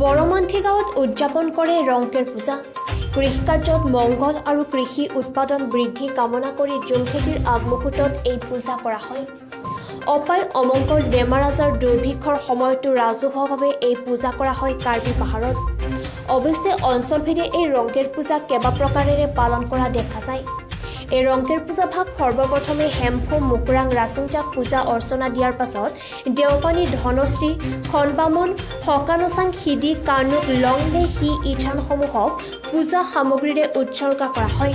বৰমান্থি গাঁৱত উদযাপন কৰে ৰংকেৰ পূজা। কৃষিকাৰ্যত মংগল আৰু কৃষি উৎপাদন বৃদ্ধি কামনা কৰি জুম খেতিৰ আগমুহূৰ্তত এই পূজা কৰা হয়। অপায় অমংগল বেমাৰ আজাৰ দুৰ্ভিক্ষৰ সময়তো ৰাজহুৱাভাৱে এই পূজা কৰা হয় কাৰ্বি পাহাৰত। অৱশ্যে অঞ্চলভেদে এই ৰংকেৰ পূজা কেইবা প্ৰকাৰেৰে পালন কৰা দেখা যায়। এই ৰংকেৰ পূজা ভাগ সৰ্বপ্ৰথমে হেমফু মুকৰাং ৰাছিংজাক পূজা অৰ্চনা দিয়াৰ পাছত দেওপানী ধনশ্ৰী খনবামন হকানচাং সিদি কাৰ্ণুক লংলে হি ইথানসমূহক পূজা সামগ্ৰীৰে উৎসৰ্গা কৰা হয়।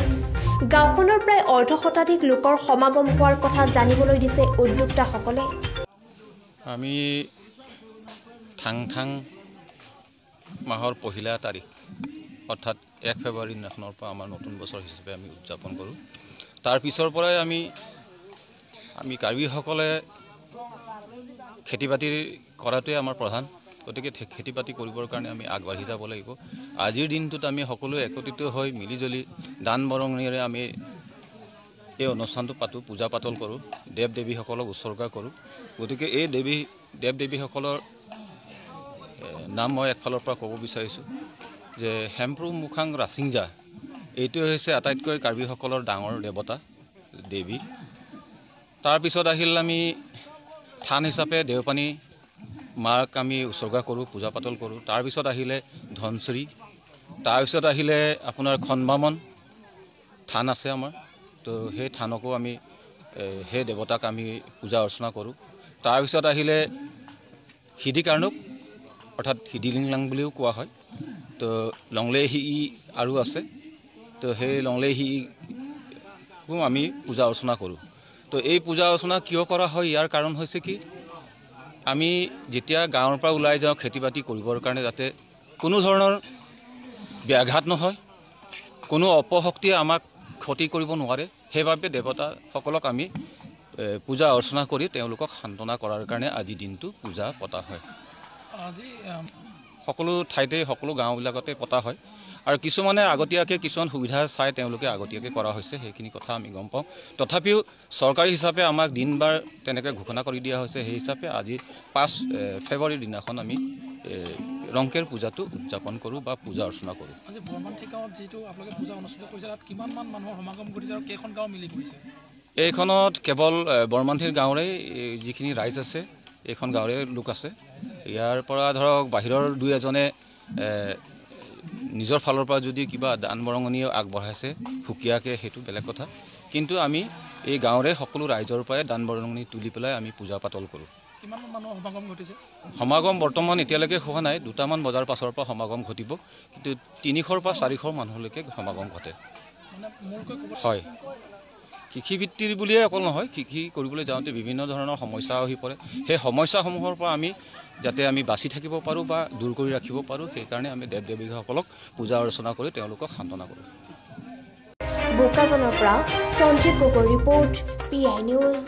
গাঁওখনৰ প্ৰায় অৰ্ধশতাধিক লোকৰ সমাগম হোৱাৰ কথা জানিবলৈ দিছে উদ্যোক্তাসকলে। আমি ঠাং মাহৰ পহিলা তাৰিখ অৰ্থাৎ 1 ফেব্ৰুৱাৰী দিনাখনৰ পৰা আমাৰ নতুন বছৰ হিচাপে আমি উদযাপন কৰোঁ। তাৰ পিছৰ পৰাই আমি কাৰ্বিসকলে খেতি বাতি কৰাটোৱে আমাৰ প্ৰধান। গতিকে খেতি বাতি কৰিবৰ কাৰণে আমি আগবাঢ়ি যাব লাগিব। আজিৰ দিনটোত আমি সকলোৱে একত্ৰিত হৈ মিলিজুলি দান বৰঙণিৰে আমি এই অনুষ্ঠানটো পাতোঁ, পূজা পাতল কৰোঁ, দেৱ দেৱীসকলক উৎসৰ্গা কৰোঁ। গতিকে এই দেৱ দেৱীসকলৰ নাম মই একফালৰ পৰা ক'ব বিচাৰিছোঁ যে হেমফু মুখাং ৰাছিংজা এইটো হৈছে আটাইতকৈ কাৰ্বিসকলৰ ডাঙৰ দেৱতা দেৱী। তাৰপিছত আহিল আমি থান হিচাপে দেওপানী মাক আমি উৎসৰ্গা কৰোঁ, পূজা পাতল কৰোঁ। তাৰপিছত আহিলে ধনশ্ৰী, তাৰপিছত আহিলে আপোনাৰ খনবামন থান আছে আমাৰ, তো সেই থানকো আমি সেই দেৱতাক আমি পূজা অৰ্চনা কৰোঁ। তাৰপিছত আহিলে সিদি কাৰ্ণুক অৰ্থাৎ সিদিলিংলাং বুলিও কোৱা হয়। তো লংলে হি আৰু আছে, তো সেই লংলে হিকো আমি পূজা অৰ্চনা কৰোঁ। তো এই পূজা অৰ্চনা কিয় কৰা হয়, ইয়াৰ কাৰণ হৈছে কি, আমি যেতিয়া গাঁৱৰ পৰা ওলাই যাওঁ খেতি বাতি কৰিবৰ কাৰণে যাতে কোনো ধৰণৰ ব্যাঘাত নহয়, কোনো অপশক্তিয়ে আমাক ক্ষতি কৰিব নোৱাৰে, সেইবাবে দেৱতাসকলক আমি পূজা অৰ্চনা কৰি তেওঁলোকক সান্তনা কৰাৰ কাৰণে আজি দিনটো পূজা পতা হয়। আজি সকলো ঠাইতে সকলো গাঁওবিলাকতে পতা হয়। আৰু কিছুমানে আগতীয়াকৈ কিছুমান সুবিধা চাই তেওঁলোকে আগতীয়াকৈ কৰা হৈছে, সেইখিনি কথা আমি গম পাওঁ। তথাপিও চৰকাৰী হিচাপে আমাক দিন বাৰ তেনেকৈ ঘোষণা কৰি দিয়া হৈছে। সেই হিচাপে আজি 5 ফেব্ৰুৱাৰীৰ দিনাখন আমি ৰংকেৰ পূজাটো উদযাপন কৰোঁ বা পূজা অৰ্চনা কৰোঁ। আজি বৰমান্থি গাঁৱত যিটো আপোনালোকে পূজা অনুষ্ঠিত কৰিছে, তাত কিমানমান মানুহৰ সমাগম ঘটিছে আৰু কেইখন গাঁও মিলি পৰিছে? এইখনত কেৱল বৰমান্থিৰ গাঁৱৰে যিখিনি ৰাইজ আছে, এইখন গাঁৱৰে লোক আছে। ইয়াৰ পৰা ধৰক বাহিৰৰ দুই এজনে নিজৰ ফালৰ পৰা যদি কিবা দান বৰঙণি আগবঢ়াইছে সুকীয়াকৈ, সেইটো বেলেগ কথা। কিন্তু আমি এই গাঁৱৰে সকলো ৰাইজৰ পৰাই দান বৰঙণি তুলি পেলাই আমি পূজা পাতল কৰোঁ। কিমান মানুহৰ সমাগম ঘটিছে? সমাগম বৰ্তমান এতিয়ালৈকে হোৱা নাই, 2টামান বজাৰ পাছৰ পৰা সমাগম ঘটিব, কিন্তু 300 পৰা 400 মানুহলৈকে সমাগম ঘটে। হয়, কৃষিভিত্তিৰ বুলিয়ে অকল নহয়, কৃষি কৰিবলৈ যাওঁতে বিভিন্ন ধৰণৰ সমস্যা আহি পৰে। সেই সমস্যাসমূহৰ পৰা আমি যাতে আমি বাচি থাকিব পাৰোঁ বা দূৰ কৰি ৰাখিব পাৰোঁ, সেইকাৰণে আমি দেৱ দেৱীসকলক পূজা অৰ্চনা কৰি তেওঁলোকক সান্তনা কৰোঁ। বোকাজানৰ পৰা Sanjib Gogoi report, PI news.